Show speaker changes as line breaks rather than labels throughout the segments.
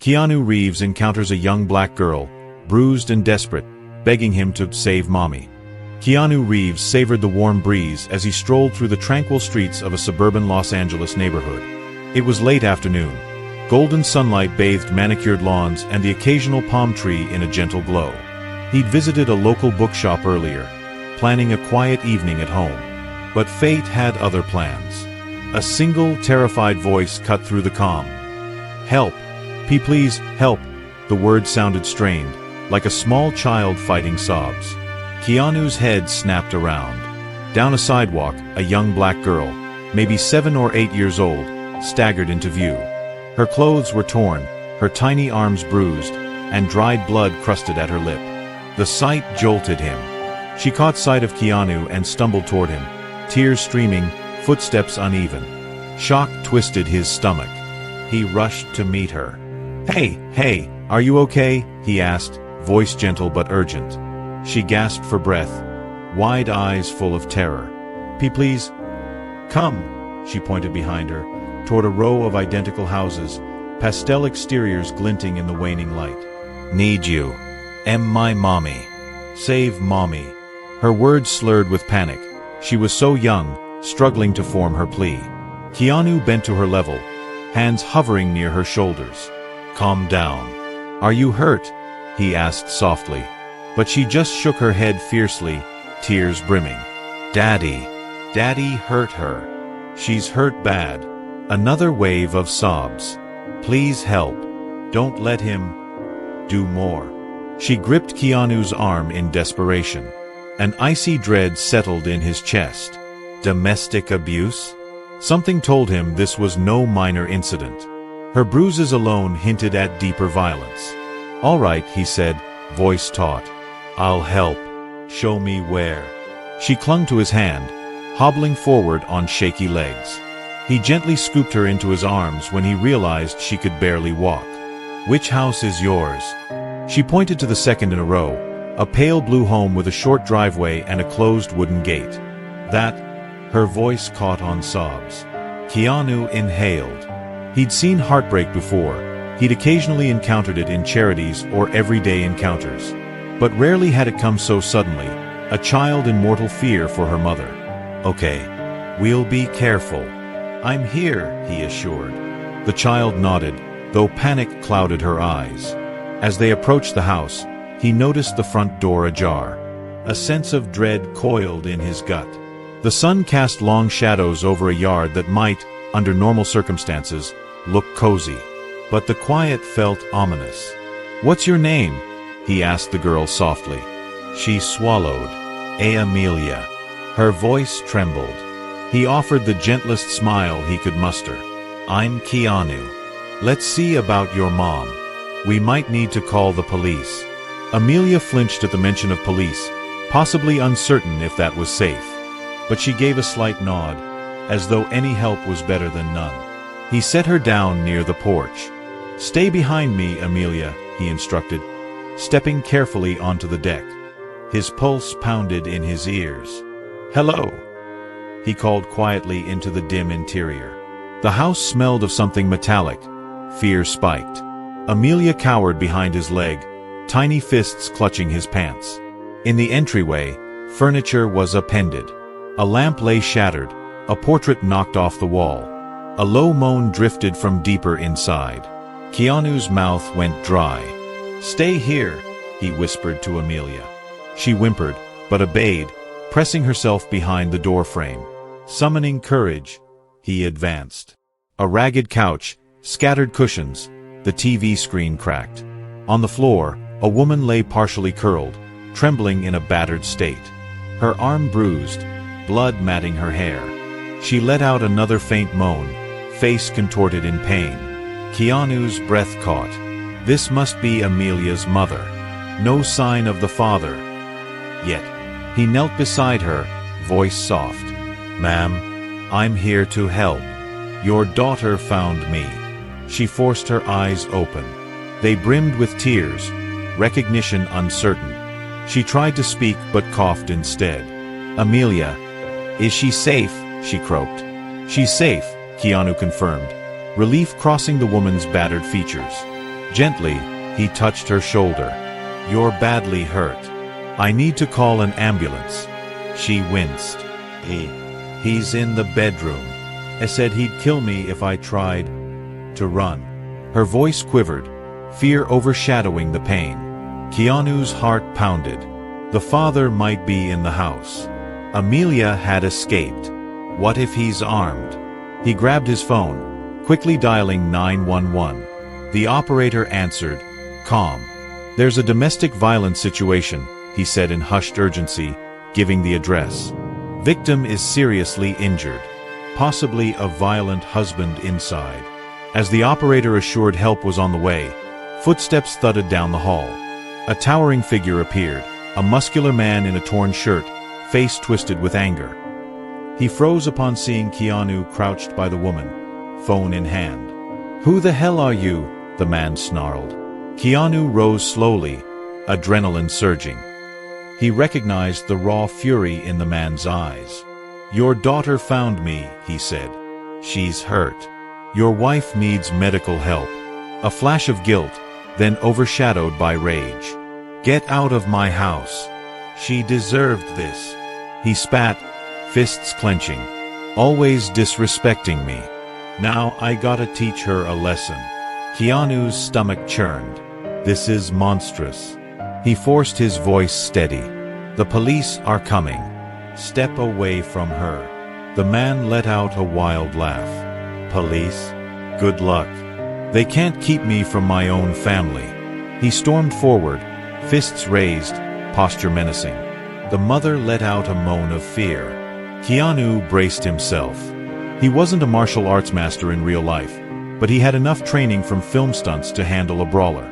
Keanu Reeves encounters a young black girl, bruised and desperate, begging him to save mommy. Keanu Reeves savored the warm breeze as he strolled through the tranquil streets of a suburban Los Angeles neighborhood. It was late afternoon. Golden sunlight bathed manicured lawns and the occasional palm tree in a gentle glow. He'd visited a local bookshop earlier, planning a quiet evening at home. But fate had other plans. A single, terrified voice cut through the calm. "Help! Please, help!" The word sounded strained, like a small child fighting sobs. Keanu's head snapped around. Down a sidewalk, a young black girl, maybe 7 or 8 years old, staggered into view. Her clothes were torn, her tiny arms bruised, and dried blood crusted at her lip. The sight jolted him. She caught sight of Keanu and stumbled toward him, tears streaming, footsteps uneven. Shock twisted his stomach. He rushed to meet her. Hey, are you okay?" he asked, voice gentle but urgent. She gasped for breath, wide eyes full of terror. Please, come," she pointed behind her, toward a row of identical houses, pastel exteriors glinting in the waning light. "Need you. Am my mommy. Save mommy." Her words slurred with panic. She was so young, struggling to form her plea. Keanu bent to her level, hands hovering near her shoulders. "Calm down. Are you hurt?" he asked softly. But she just shook her head fiercely, tears brimming. Daddy hurt her. She's hurt bad." Another wave of sobs. "Please help. Don't let him do more." She gripped Keanu's arm in desperation. An icy dread settled in his chest. Domestic abuse? Something told him this was no minor incident. Her bruises alone hinted at deeper violence. "All right," he said, voice taut. "I'll help. Show me where." She clung to his hand, hobbling forward on shaky legs. He gently scooped her into his arms when he realized she could barely walk. "Which house is yours?" She pointed to the second in a row, a pale blue home with a short driveway and a closed wooden gate. "That," her voice caught on sobs. Keanu inhaled. He'd seen heartbreak before. He'd occasionally encountered it in charities or everyday encounters. But rarely had it come so suddenly, a child in mortal fear for her mother. "Okay, we'll be careful. I'm here," he assured. The child nodded, though panic clouded her eyes. As they approached the house, he noticed the front door ajar. A sense of dread coiled in his gut. The sun cast long shadows over a yard that might, under normal circumstances, look cozy. But the quiet felt ominous. "What's your name?" he asked the girl softly. She swallowed. "Amelia." Her voice trembled. He offered the gentlest smile he could muster. "I'm Keanu. Let's see about your mom. We might need to call the police." Amelia flinched at the mention of police, possibly uncertain if that was safe. But she gave a slight nod, as though any help was better than none. He set her down near the porch. "Stay behind me, Amelia," he instructed, stepping carefully onto the deck. His pulse pounded in his ears. "Hello," he called quietly into the dim interior. The house smelled of something metallic. Fear spiked. Amelia cowered behind his leg, tiny fists clutching his pants. In the entryway, furniture was appended. A lamp lay shattered, a portrait knocked off the wall. A low moan drifted from deeper inside. Keanu's mouth went dry. "Stay here," he whispered to Amelia. She whimpered, but obeyed, pressing herself behind the doorframe. Summoning courage, he advanced. A ragged couch, scattered cushions, the TV screen cracked. On the floor, a woman lay partially curled, trembling in a battered state. Her arm bruised, blood matting her hair. She let out another faint moan, face contorted in pain. Keanu's breath caught. This must be Amelia's mother. No sign of the father. Yet, he knelt beside her, voice soft. "Ma'am, I'm here to help. Your daughter found me." She forced her eyes open. They brimmed with tears, recognition uncertain. She tried to speak but coughed instead. "Amelia, is she safe?" she croaked. "She's safe," Keanu confirmed, relief crossing the woman's battered features. Gently, he touched her shoulder. "You're badly hurt. I need to call an ambulance." She winced. He's in the bedroom. I said he'd kill me if I tried to run." Her voice quivered, fear overshadowing the pain. Keanu's heart pounded. The father might be in the house. Amelia had escaped. What if he's armed? He grabbed his phone, quickly dialing 911. The operator answered, calm. "There's a domestic violence situation," he said in hushed urgency, giving the address. "Victim is seriously injured. Possibly a violent husband inside." As the operator assured help was on the way, footsteps thudded down the hall. A towering figure appeared, a muscular man in a torn shirt, face twisted with anger. He froze upon seeing Keanu crouched by the woman, phone in hand. "Who the hell are you?" the man snarled. Keanu rose slowly, adrenaline surging. He recognized the raw fury in the man's eyes. "Your daughter found me," he said. "She's hurt. Your wife needs medical help." A flash of guilt, then overshadowed by rage. "Get out of my house. She deserved this." He spat, fists clenching. "Always disrespecting me. Now I gotta teach her a lesson." Keanu's stomach churned. "This is monstrous." He forced his voice steady. "The police are coming. Step away from her." The man let out a wild laugh. "Police? Good luck. They can't keep me from my own family." He stormed forward, fists raised, posture menacing. The mother let out a moan of fear. Keanu braced himself. He wasn't a martial arts master in real life, but he had enough training from film stunts to handle a brawler.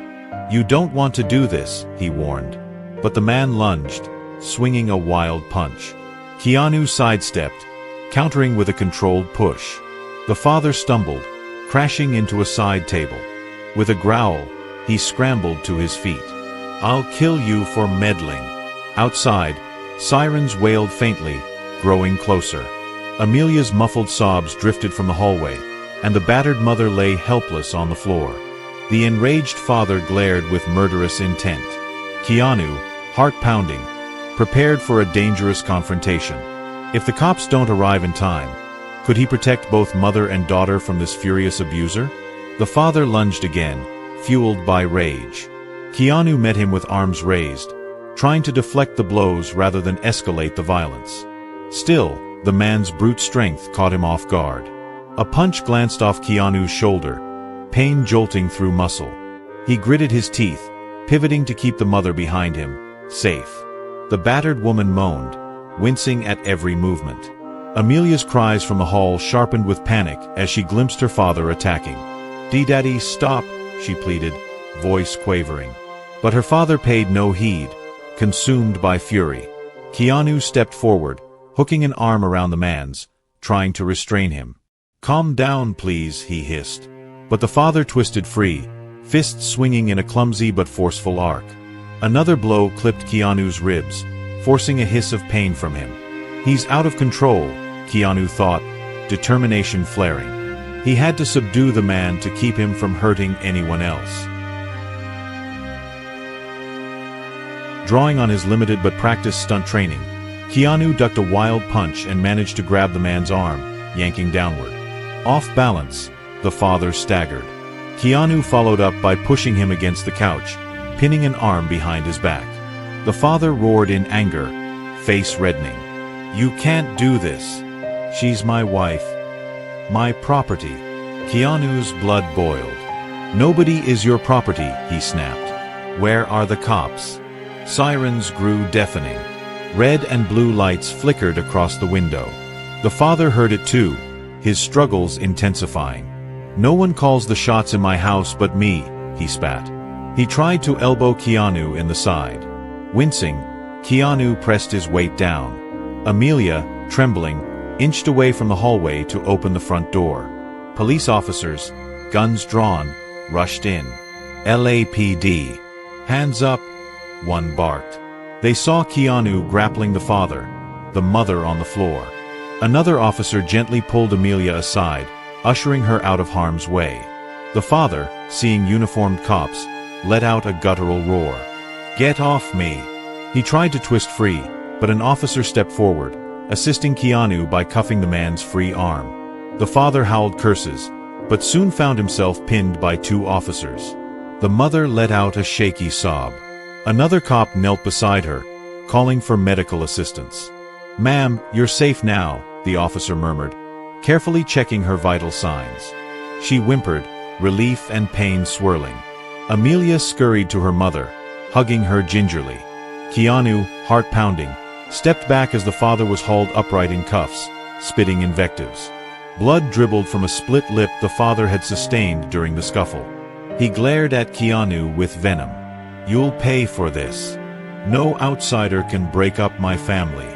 "You don't want to do this," he warned. But the man lunged, swinging a wild punch. Keanu sidestepped, countering with a controlled push. The father stumbled, crashing into a side table. With a growl, he scrambled to his feet. "I'll kill you for meddling." Outside, sirens wailed faintly, growing closer. Amelia's muffled sobs drifted from the hallway, and the battered mother lay helpless on the floor. The enraged father glared with murderous intent. Keanu, heart pounding, prepared for a dangerous confrontation. If the cops don't arrive in time, could he protect both mother and daughter from this furious abuser? The father lunged again, fueled by rage. Keanu met him with arms raised, trying to deflect the blows rather than escalate the violence. Still, the man's brute strength caught him off guard. A punch glanced off Keanu's shoulder, pain jolting through muscle. He gritted his teeth, pivoting to keep the mother behind him, safe. The battered woman moaned, wincing at every movement. Amelia's cries from the hall sharpened with panic as she glimpsed her father attacking. "D-Daddy, stop," she pleaded, voice quavering. But her father paid no heed, consumed by fury. Keanu stepped forward, hooking an arm around the man's, trying to restrain him. "Calm down, please," he hissed. But the father twisted free, fists swinging in a clumsy but forceful arc. Another blow clipped Keanu's ribs, forcing a hiss of pain from him. He's out of control, Keanu thought, determination flaring. He had to subdue the man to keep him from hurting anyone else. Drawing on his limited but practiced stunt training, Keanu ducked a wild punch and managed to grab the man's arm, yanking downward. Off balance, the father staggered. Keanu followed up by pushing him against the couch, pinning an arm behind his back. The father roared in anger, face reddening. "You can't do this. She's my wife. My property." Keanu's blood boiled. "Nobody is your property," he snapped. "Where are the cops?" Sirens grew deafening. Red and blue lights flickered across the window. The father heard it too, his struggles intensifying. "No one calls the shots in my house but me," he spat. He tried to elbow Keanu in the side. Wincing, Keanu pressed his weight down. Amelia, trembling, inched away from the hallway to open the front door. Police officers, guns drawn, rushed in. "LAPD. Hands up," one barked. They saw Keanu grappling the father, the mother on the floor. Another officer gently pulled Amelia aside, ushering her out of harm's way. The father, seeing uniformed cops, let out a guttural roar. "Get off me!" He tried to twist free, but an officer stepped forward, assisting Keanu by cuffing the man's free arm. The father howled curses, but soon found himself pinned by two officers. The mother let out a shaky sob. Another cop knelt beside her, calling for medical assistance. "Ma'am, you're safe now," the officer murmured, carefully checking her vital signs. She whimpered, relief and pain swirling. Amelia scurried to her mother, hugging her gingerly. Keanu, heart pounding, stepped back as the father was hauled upright in cuffs, spitting invectives. Blood dribbled from a split lip the father had sustained during the scuffle. He glared at Keanu with venom. "You'll pay for this. No outsider can break up my family."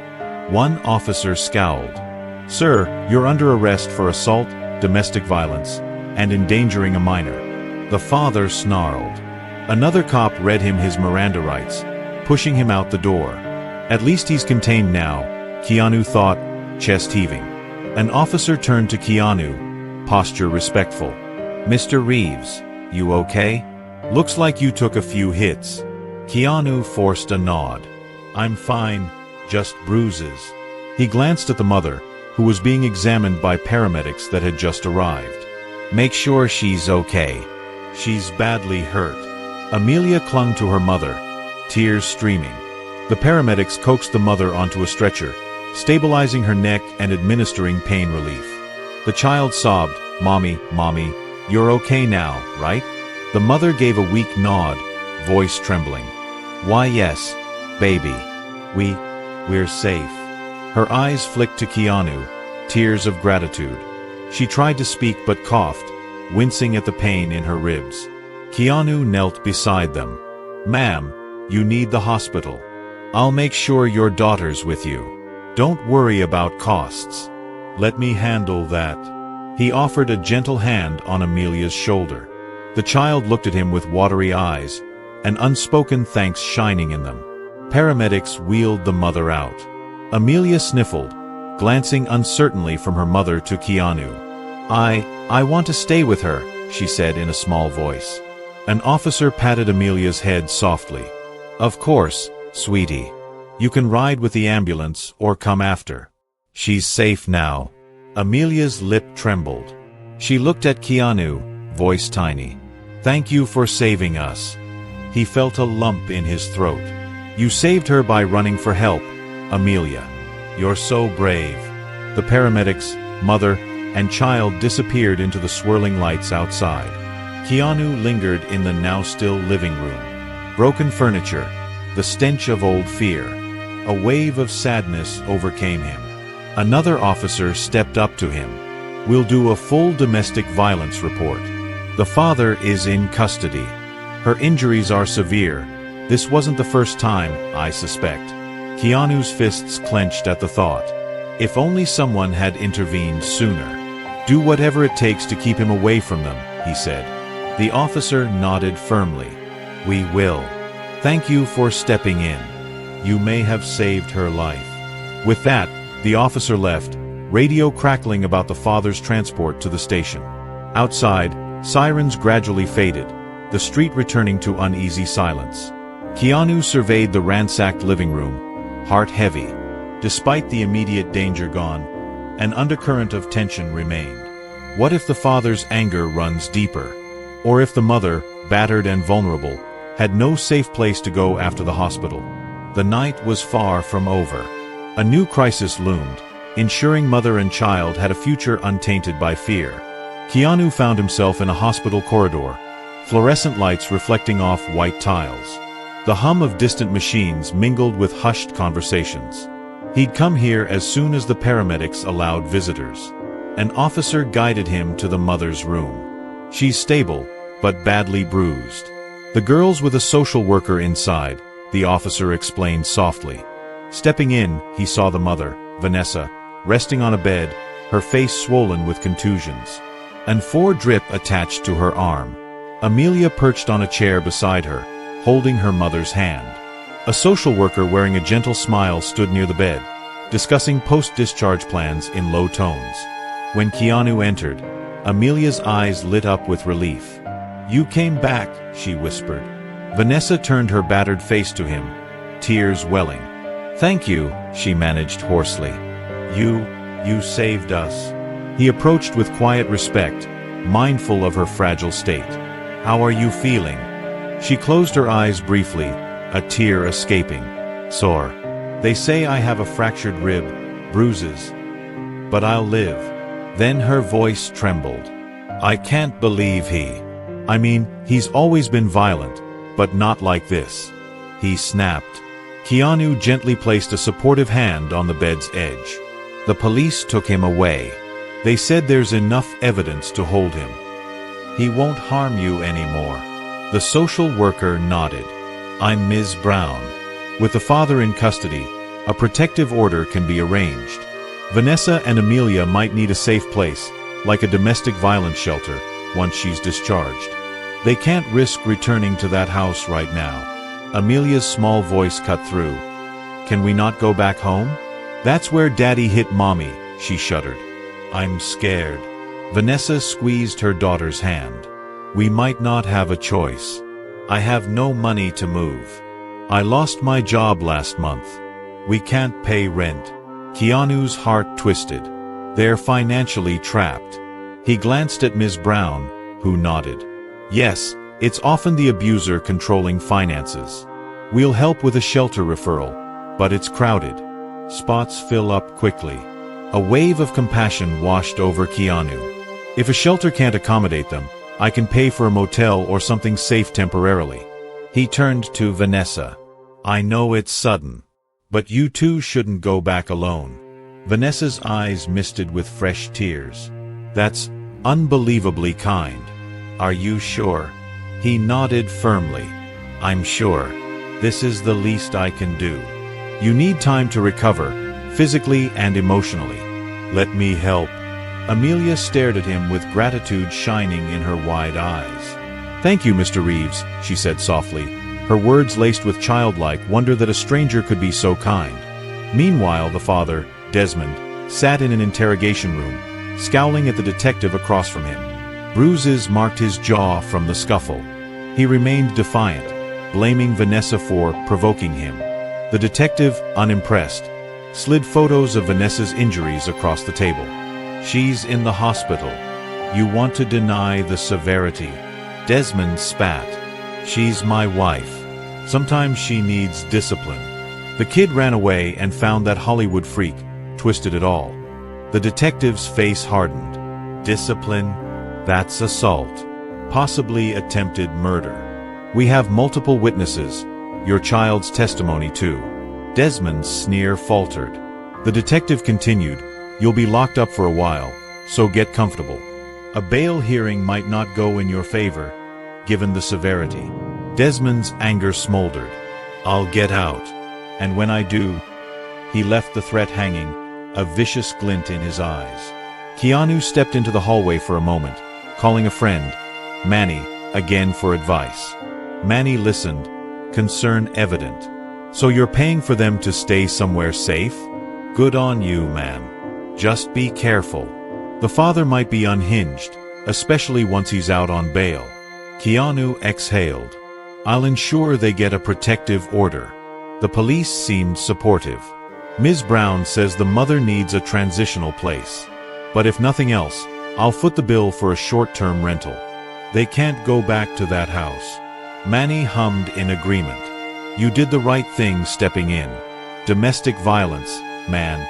One officer scowled. "Sir, you're under arrest for assault, domestic violence, and endangering a minor." The father snarled. Another cop read him his Miranda rights, pushing him out the door. "At least he's contained now," Keanu thought, chest heaving. An officer turned to Keanu, posture respectful. "Mr. Reeves, you okay? Looks like you took a few hits." Keanu forced a nod. "I'm fine, just bruises." He glanced at the mother, who was being examined by paramedics that had just arrived. "Make sure she's okay. She's badly hurt." Amelia clung to her mother, tears streaming. The paramedics coaxed the mother onto a stretcher, stabilizing her neck and administering pain relief. The child sobbed, "Mommy, Mommy, you're okay now, right?" The mother gave a weak nod, voice trembling. "Why yes, baby. We're safe." Her eyes flicked to Keanu, tears of gratitude. She tried to speak but coughed, wincing at the pain in her ribs. Keanu knelt beside them. "Ma'am, you need the hospital. I'll make sure your daughter's with you. Don't worry about costs. Let me handle that." He offered a gentle hand on Amelia's shoulder. The child looked at him with watery eyes, an unspoken thanks shining in them. Paramedics wheeled the mother out. Amelia sniffled, glancing uncertainly from her mother to Keanu. I want to stay with her," she said in a small voice. An officer patted Amelia's head softly. "Of course, sweetie. You can ride with the ambulance or come after. She's safe now." Amelia's lip trembled. She looked at Keanu, voice tiny. "Thank you for saving us." He felt a lump in his throat. "You saved her by running for help, Amelia. You're so brave." The paramedics, mother, and child disappeared into the swirling lights outside. Keanu lingered in the now-still living room. Broken furniture, the stench of old fear. A wave of sadness overcame him. Another officer stepped up to him. "We'll do a full domestic violence report. The father is in custody. Her injuries are severe. This wasn't the first time, I suspect." Keanu's fists clenched at the thought. If only someone had intervened sooner. "Do whatever it takes to keep him away from them," he said. The officer nodded firmly. "We will. Thank you for stepping in. You may have saved her life." With that, the officer left, radio crackling about the father's transport to the station. Outside, sirens gradually faded, the street returning to uneasy silence. Keanu surveyed the ransacked living room, heart heavy. Despite the immediate danger gone, an undercurrent of tension remained. What if the father's anger runs deeper? Or if the mother, battered and vulnerable, had no safe place to go after the hospital? The night was far from over. A new crisis loomed, ensuring mother and child had a future untainted by fear. Keanu found himself in a hospital corridor, fluorescent lights reflecting off white tiles. The hum of distant machines mingled with hushed conversations. He'd come here as soon as the paramedics allowed visitors. An officer guided him to the mother's room. "She's stable, but badly bruised. The girl's with a social worker inside," the officer explained softly. Stepping in, he saw the mother, Vanessa, resting on a bed, her face swollen with contusions. An IV drip attached to her arm. Amelia perched on a chair beside her, holding her mother's hand. A social worker wearing a gentle smile stood near the bed, discussing post-discharge plans in low tones. When Keanu entered, Amelia's eyes lit up with relief. "You came back," she whispered. Vanessa turned her battered face to him, tears welling. "Thank you," she managed hoarsely. You saved us." He approached with quiet respect, mindful of her fragile state. "How are you feeling?" She closed her eyes briefly, a tear escaping. "Sore. They say I have a fractured rib, bruises. But I'll live." Then her voice trembled. "I can't believe he's always been violent, but not like this." He snapped. Keanu gently placed a supportive hand on the bed's edge. "The police took him away. They said there's enough evidence to hold him. He won't harm you anymore." The social worker nodded. "I'm Ms. Brown. With the father in custody, a protective order can be arranged. Vanessa and Amelia might need a safe place, like a domestic violence shelter, once she's discharged. They can't risk returning to that house right now." Amelia's small voice cut through. "Can we not go back home? That's where Daddy hit Mommy," she shuddered. "I'm scared." Vanessa squeezed her daughter's hand. "We might not have a choice. I have no money to move. I lost my job last month. We can't pay rent." Keanu's heart twisted. They're financially trapped. He glanced at Ms. Brown, who nodded. "Yes, it's often the abuser controlling finances. We'll help with a shelter referral, but it's crowded. Spots fill up quickly." A wave of compassion washed over Keanu. "If a shelter can't accommodate them, I can pay for a motel or something safe temporarily." He turned to Vanessa. "I know it's sudden, but you two shouldn't go back alone." Vanessa's eyes misted with fresh tears. "That's unbelievably kind. Are you sure?" He nodded firmly. "I'm sure. This is the least I can do. You need time to recover, physically and emotionally. Let me help." Amelia stared at him with gratitude shining in her wide eyes. "Thank you, Mr. Reeves," she said softly, her words laced with childlike wonder that a stranger could be so kind. Meanwhile, the father, Desmond, sat in an interrogation room, scowling at the detective across from him. Bruises marked his jaw from the scuffle. He remained defiant, blaming Vanessa for provoking him. The detective, unimpressed, slid photos of Vanessa's injuries across the table. "She's in the hospital. You want to deny the severity." Desmond spat. "She's my wife. Sometimes she needs discipline." The kid ran away and found that Hollywood freak, twisted it all. The detective's face hardened. "Discipline? That's assault. Possibly attempted murder. We have multiple witnesses, your child's testimony too." Desmond's sneer faltered. The detective continued, "You'll be locked up for a while, so get comfortable. A bail hearing might not go in your favor, given the severity." Desmond's anger smoldered. "I'll get out. And when I do..." He left the threat hanging, a vicious glint in his eyes. Keanu stepped into the hallway for a moment, calling a friend, Manny, again for advice. Manny listened, concern evident. "So you're paying for them to stay somewhere safe? Good on you, man. Just be careful. The father might be unhinged, especially once he's out on bail." Keanu exhaled. "I'll ensure they get a protective order." The police seemed supportive. Ms. Brown says the mother needs a transitional place. "But if nothing else, I'll foot the bill for a short-term rental. They can't go back to that house." Manny hummed in agreement. "You did the right thing stepping in. Domestic violence, man.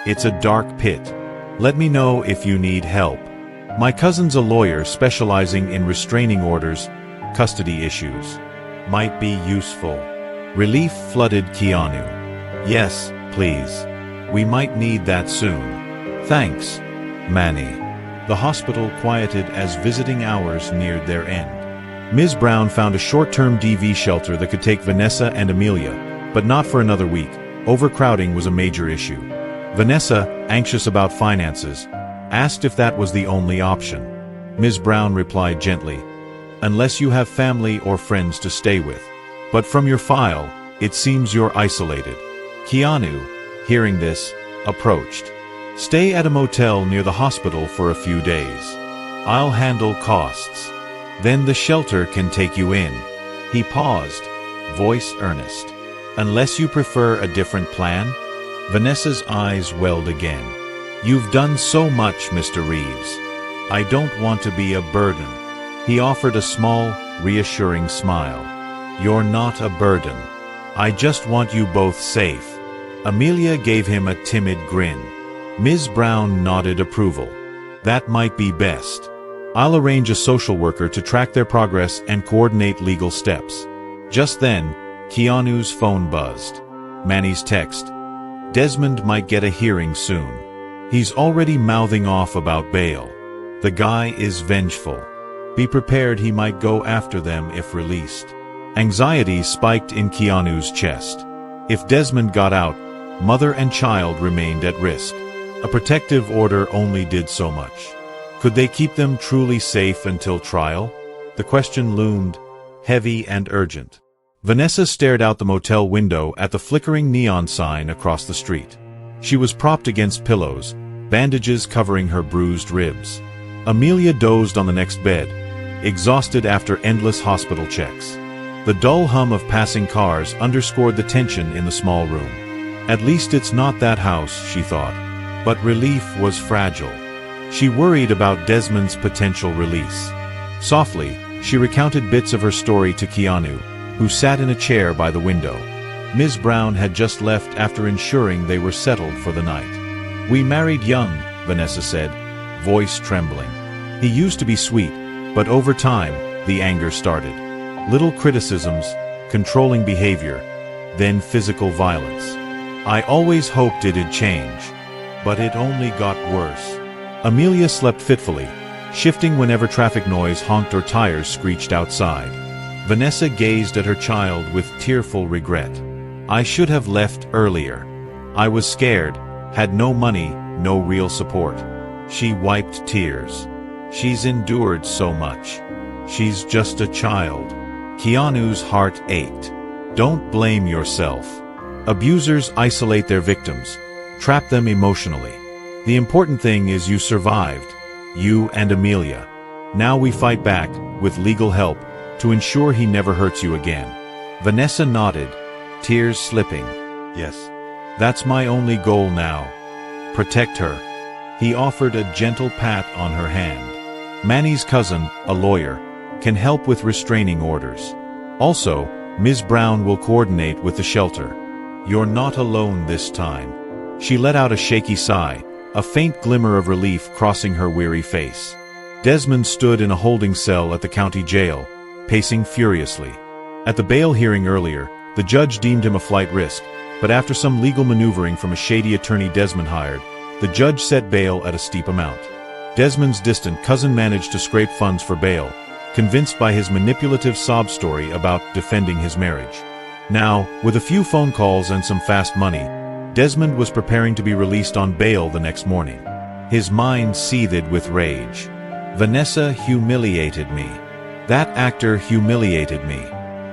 It's a dark pit. Let me know if you need help. My cousin's a lawyer specializing in restraining orders, custody issues. Might be useful." Relief flooded Keanu. "Yes, please. We might need that soon. Thanks, Manny." The hospital quieted as visiting hours neared their end. Ms. Brown found a short-term DV shelter that could take Vanessa and Amelia, but not for another week. Overcrowding was a major issue. Vanessa, anxious about finances, asked if that was the only option. Ms. Brown replied gently, "Unless you have family or friends to stay with. But from your file, it seems you're isolated." Keanu, hearing this, approached. "Stay at a motel near the hospital for a few days. I'll handle costs. Then the shelter can take you in. He paused, voice earnest. Unless you prefer a different plan? Vanessa's eyes welled again. You've done so much, Mr. Reeves. I don't want to be a burden. He offered a small, reassuring smile. You're not a burden. I just want you both safe. Amelia gave him a timid grin. Ms. Brown nodded approval. That might be best. I'll arrange a social worker to track their progress and coordinate legal steps. Just then, Keanu's phone buzzed. Manny's text. Desmond might get a hearing soon. He's already mouthing off about bail. The guy is vengeful. Be prepared, he might go after them if released. Anxiety spiked in Keanu's chest. If Desmond got out, mother and child remained at risk. A protective order only did so much. Could they keep them truly safe until trial? The question loomed, heavy and urgent. Vanessa stared out the motel window at the flickering neon sign across the street. She was propped against pillows, bandages covering her bruised ribs. Amelia dozed on the next bed, exhausted after endless hospital checks. The dull hum of passing cars underscored the tension in the small room. At least it's not that house, she thought. But relief was fragile. She worried about Desmond's potential release. Softly, she recounted bits of her story to Keanu, who sat in a chair by the window. Ms. Brown had just left after ensuring they were settled for the night. We married young, Vanessa said, voice trembling. He used to be sweet, but over time, the anger started. Little criticisms, controlling behavior, then physical violence. I always hoped it'd change, but it only got worse. Amelia slept fitfully, shifting whenever traffic noise honked or tires screeched outside. Vanessa gazed at her child with tearful regret. I should have left earlier. I was scared, had no money, no real support. She wiped tears. She's endured so much. She's just a child. Keanu's heart ached. Don't blame yourself. Abusers isolate their victims, trap them emotionally. The important thing is you survived, you and Amelia. Now we fight back, with legal help, to ensure he never hurts you again. Vanessa nodded, tears slipping. Yes. That's my only goal now. Protect her. He offered a gentle pat on her hand. Manny's cousin, a lawyer, can help with restraining orders. Also, Ms. Brown will coordinate with the shelter. You're not alone this time. She let out a shaky sigh, a faint glimmer of relief crossing her weary face. Desmond stood in a holding cell at the county jail, pacing furiously. At the bail hearing earlier, the judge deemed him a flight risk, but after some legal maneuvering from a shady attorney Desmond hired, the judge set bail at a steep amount. Desmond's distant cousin managed to scrape funds for bail, convinced by his manipulative sob story about defending his marriage. Now, with a few phone calls and some fast money, Desmond was preparing to be released on bail the next morning. His mind seethed with rage. Vanessa humiliated me. That actor humiliated me.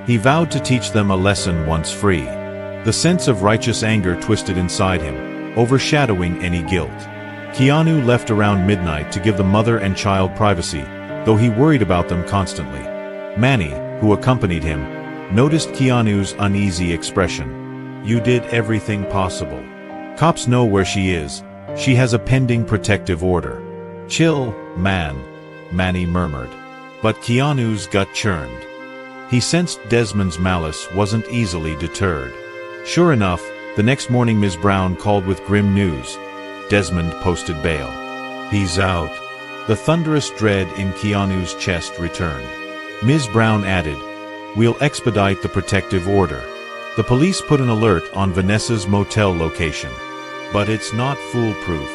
He vowed to teach them a lesson once free. The sense of righteous anger twisted inside him, overshadowing any guilt. Keanu left around midnight to give the mother and child privacy, though he worried about them constantly. Manny, who accompanied him, noticed Keanu's uneasy expression. You did everything possible. Cops know where she is. She has a pending protective order. Chill, man, Manny murmured. But Keanu's gut churned. He sensed Desmond's malice wasn't easily deterred. Sure enough, the next morning Ms. Brown called with grim news. Desmond posted bail. He's out. The thunderous dread in Keanu's chest returned. Ms. Brown added, We'll expedite the protective order. The police put an alert on Vanessa's motel location. But it's not foolproof.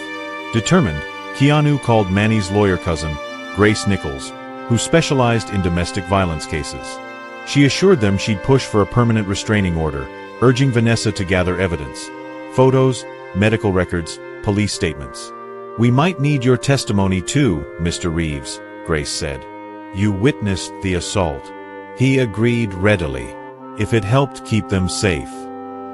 Determined, Keanu called Manny's lawyer cousin, Grace Nichols, who specialized in domestic violence cases. She assured them she'd push for a permanent restraining order, urging Vanessa to gather evidence. Photos, medical records, police statements. We might need your testimony too, Mr. Reeves, Grace said. You witnessed the assault. He agreed readily, if it helped keep them safe.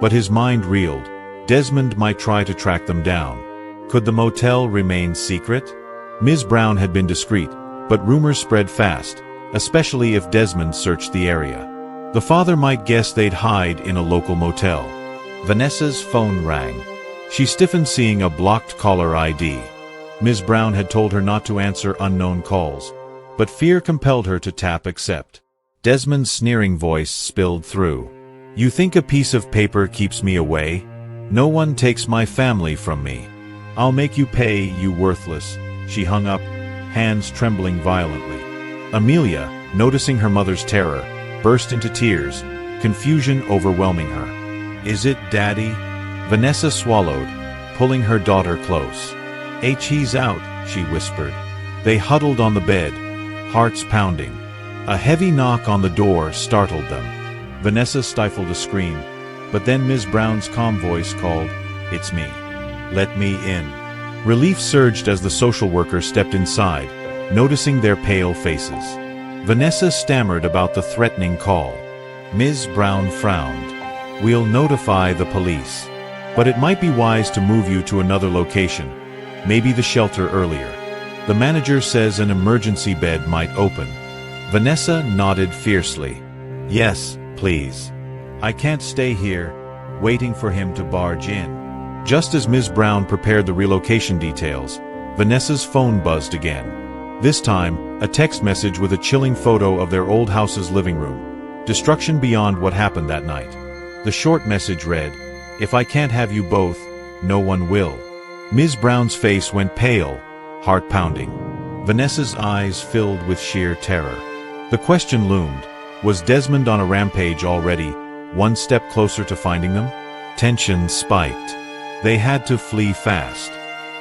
But his mind reeled. Desmond might try to track them down. Could the motel remain secret? Ms. Brown had been discreet, but rumors spread fast, especially if Desmond searched the area. The father might guess they'd hide in a local motel. Vanessa's phone rang. She stiffened seeing a blocked caller ID. Ms. Brown had told her not to answer unknown calls, but fear compelled her to tap accept. Desmond's sneering voice spilled through. "You think a piece of paper keeps me away? No one takes my family from me. I'll make you pay, you worthless." She hung up, hands trembling violently. Amelia, noticing her mother's terror, burst into tears, confusion overwhelming her. "Is it Daddy?" Vanessa swallowed, pulling her daughter close. "He's out," she whispered. They huddled on the bed, hearts pounding. A heavy knock on the door startled them. Vanessa stifled a scream, but then Ms. Brown's calm voice called, "It's me. Let me in." Relief surged as the social worker stepped inside, noticing their pale faces. Vanessa stammered about the threatening call. Ms. Brown frowned. "We'll notify the police. But it might be wise to move you to another location, maybe the shelter earlier. The manager says an emergency bed might open." Vanessa nodded fiercely. "Yes, please. I can't stay here, waiting for him to barge in." Just as Ms. Brown prepared the relocation details, Vanessa's phone buzzed again. This time, a text message with a chilling photo of their old house's living room. Destruction beyond what happened that night. The short message read, "If I can't have you both, no one will." Ms. Brown's face went pale, heart pounding. Vanessa's eyes filled with sheer terror. The question loomed, was Desmond on a rampage already, one step closer to finding them? Tension spiked. They had to flee fast.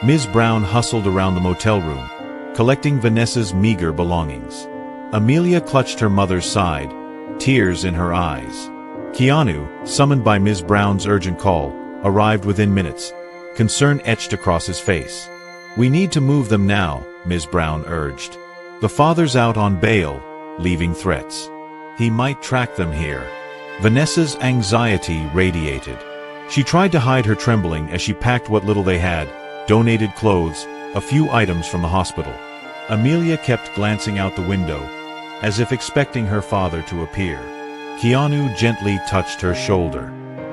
Ms. Brown hustled around the motel room, collecting Vanessa's meager belongings. Amelia clutched her mother's side, tears in her eyes. Keanu, summoned by Ms. Brown's urgent call, arrived within minutes, concern etched across his face. "We need to move them now," Ms. Brown urged. "The father's out on bail, leaving threats. He might track them here." Vanessa's anxiety radiated. She tried to hide her trembling as she packed what little they had, donated clothes, a few items from the hospital. Amelia kept glancing out the window, as if expecting her father to appear. Keanu gently touched her shoulder.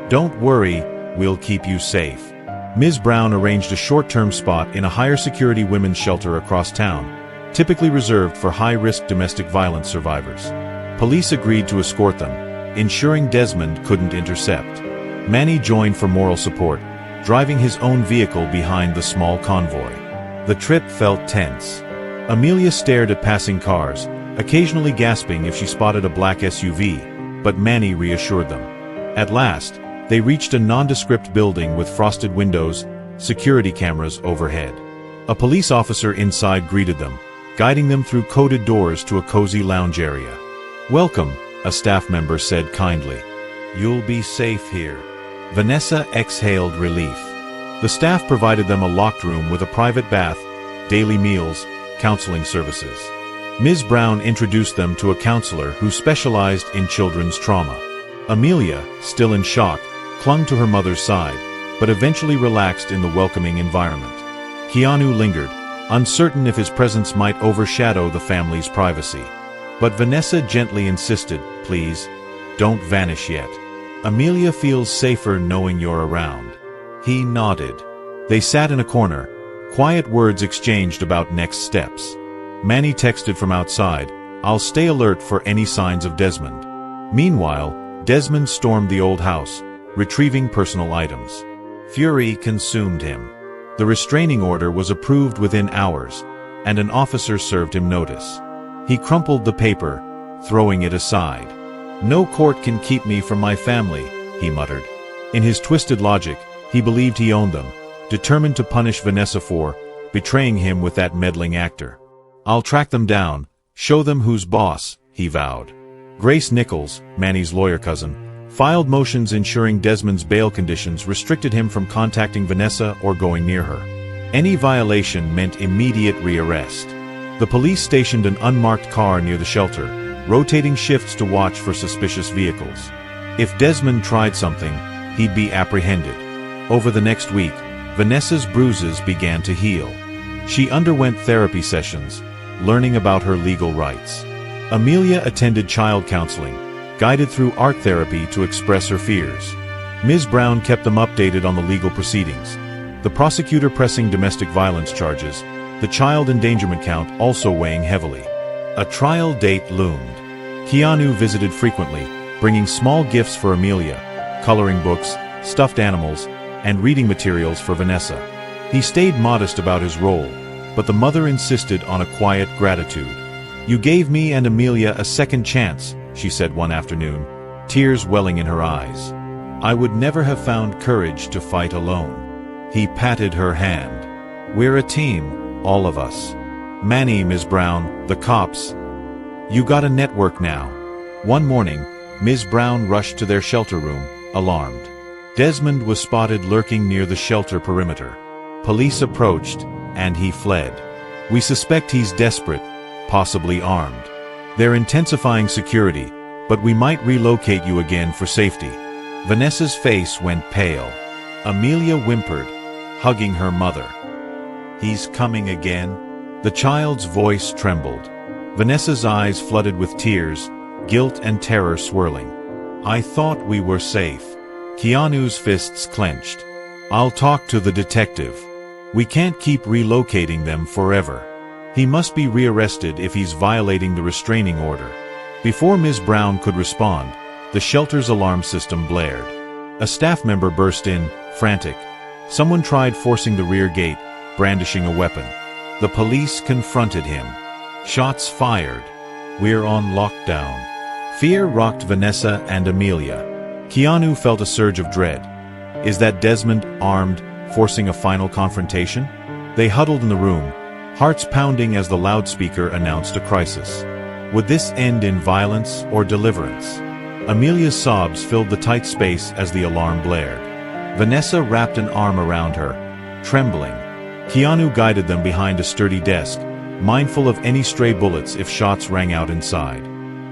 "Don't worry, we'll keep you safe." Ms. Brown arranged a short-term spot in a higher-security women's shelter across town, typically reserved for high-risk domestic violence survivors. Police agreed to escort them, ensuring Desmond couldn't intercept. Manny joined for moral support, driving his own vehicle behind the small convoy. The trip felt tense. Amelia stared at passing cars, occasionally gasping if she spotted a black SUV, but Manny reassured them. At last, they reached a nondescript building with frosted windows, security cameras overhead. A police officer inside greeted them, guiding them through coded doors to a cozy lounge area. "Welcome," a staff member said kindly. "You'll be safe here." Vanessa exhaled relief. The staff provided them a locked room with a private bath, daily meals, counseling services. Ms. Brown introduced them to a counselor who specialized in children's trauma. Amelia, still in shock, clung to her mother's side, but eventually relaxed in the welcoming environment. Keanu lingered, uncertain if his presence might overshadow the family's privacy. But Vanessa gently insisted, "Please, don't vanish yet. Amelia feels safer knowing you're around." He nodded. They sat in a corner, quiet words exchanged about next steps. Manny texted from outside, "I'll stay alert for any signs of Desmond." Meanwhile, Desmond stormed the old house, retrieving personal items. Fury consumed him. The restraining order was approved within hours, and an officer served him notice. He crumpled the paper, throwing it aside. "No court can keep me from my family," he muttered. In his twisted logic, he believed he owned them, determined to punish Vanessa for betraying him with that meddling actor. "I'll track them down, show them who's boss," he vowed. Grace Nichols, Manny's lawyer cousin, filed motions ensuring Desmond's bail conditions restricted him from contacting Vanessa or going near her. Any violation meant immediate rearrest. The police stationed an unmarked car near the shelter, rotating shifts to watch for suspicious vehicles. If Desmond tried something, he'd be apprehended. Over the next week, Vanessa's bruises began to heal. She underwent therapy sessions, learning about her legal rights. Amelia attended child counseling, guided through art therapy to express her fears. Ms. Brown kept them updated on the legal proceedings. The prosecutor pressing domestic violence charges, the child endangerment count also weighing heavily. A trial date loomed. Keanu visited frequently, bringing small gifts for Amelia, coloring books, stuffed animals, and reading materials for Vanessa. He stayed modest about his role, but the mother insisted on a quiet gratitude. "You gave me and Amelia a second chance," she said one afternoon, tears welling in her eyes. "I would never have found courage to fight alone." He patted her hand. "We're a team, all of us. Manny, Ms. Brown, the cops. You got a network now." One morning, Ms. Brown rushed to their shelter room, alarmed. Desmond was spotted lurking near the shelter perimeter. Police approached, and he fled. "We suspect he's desperate, possibly armed. They're intensifying security, but we might relocate you again for safety." Vanessa's face went pale. Amelia whimpered, hugging her mother. "He's coming again?" The child's voice trembled. Vanessa's eyes flooded with tears, guilt and terror swirling. "I thought we were safe." Keanu's fists clenched. "I'll talk to the detective. We can't keep relocating them forever. He must be rearrested if he's violating the restraining order." Before Ms. Brown could respond, the shelter's alarm system blared. A staff member burst in, frantic. Someone tried forcing the rear gate, brandishing a weapon. The police confronted him. Shots fired. "We're on lockdown." Fear rocked Vanessa and Amelia. Keanu felt a surge of dread. Is that Desmond, armed, forcing a final confrontation? They huddled in the room, hearts pounding as the loudspeaker announced a crisis. Would this end in violence or deliverance? Amelia's sobs filled the tight space as the alarm blared. Vanessa wrapped an arm around her, trembling. Keanu guided them behind a sturdy desk, mindful of any stray bullets if shots rang out inside.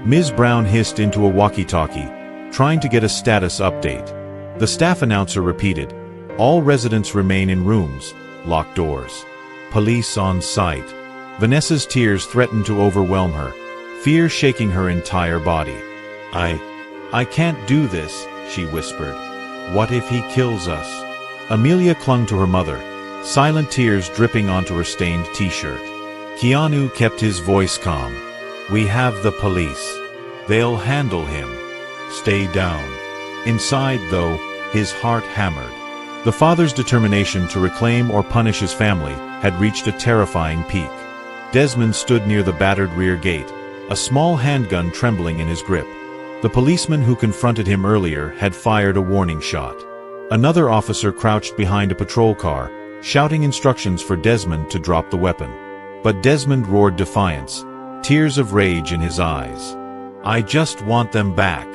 Ms. Brown hissed into a walkie-talkie, trying to get a status update. The staff announcer repeated, "All residents remain in rooms, locked doors. Police on site." Vanessa's tears threatened to overwhelm her, fear shaking her entire body. I can't do this," she whispered. "What if he kills us?" Amelia clung to her mother, silent tears dripping onto her stained t-shirt. Keanu kept his voice calm. "We have the police. They'll handle him. Stay down." Inside, though, his heart hammered. The father's determination to reclaim or punish his family had reached a terrifying peak. Desmond stood near the battered rear gate, a small handgun trembling in his grip. The policeman who confronted him earlier had fired a warning shot. Another officer crouched behind a patrol car, shouting instructions for Desmond to drop the weapon. But Desmond roared defiance, tears of rage in his eyes. "I just want them back.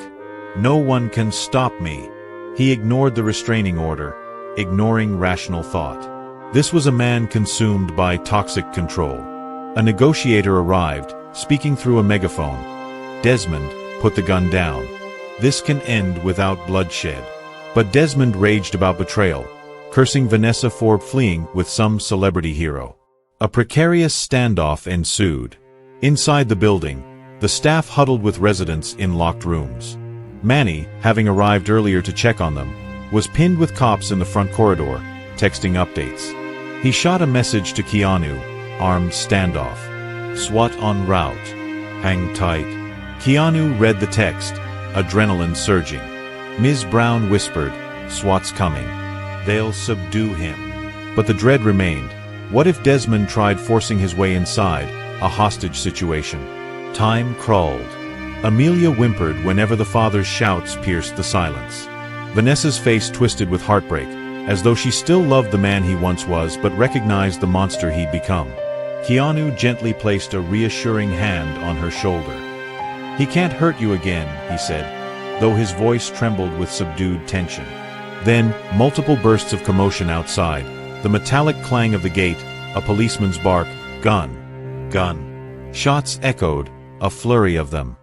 No one can stop me." He ignored the restraining order, ignoring rational thought. This was a man consumed by toxic control. A negotiator arrived, speaking through a megaphone. "Desmond, put the gun down. This can end without bloodshed." But Desmond raged about betrayal, cursing Vanessa for fleeing with some celebrity hero. A precarious standoff ensued. Inside the building, the staff huddled with residents in locked rooms. Manny, having arrived earlier to check on them, was pinned with cops in the front corridor, texting updates. He shot a message to Keanu, "Armed standoff. SWAT en route. Hang tight." Keanu read the text, adrenaline surging. Ms. Brown whispered, "SWAT's coming. They'll subdue him." But the dread remained. What if Desmond tried forcing his way inside, a hostage situation? Time crawled. Amelia whimpered whenever the father's shouts pierced the silence. Vanessa's face twisted with heartbreak, as though she still loved the man he once was but recognized the monster he'd become. Keanu gently placed a reassuring hand on her shoulder. "He can't hurt you again," he said, though his voice trembled with subdued tension. Then, multiple bursts of commotion outside, the metallic clang of the gate, a policeman's bark, "Gun! Gun!" Shots echoed, a flurry of them.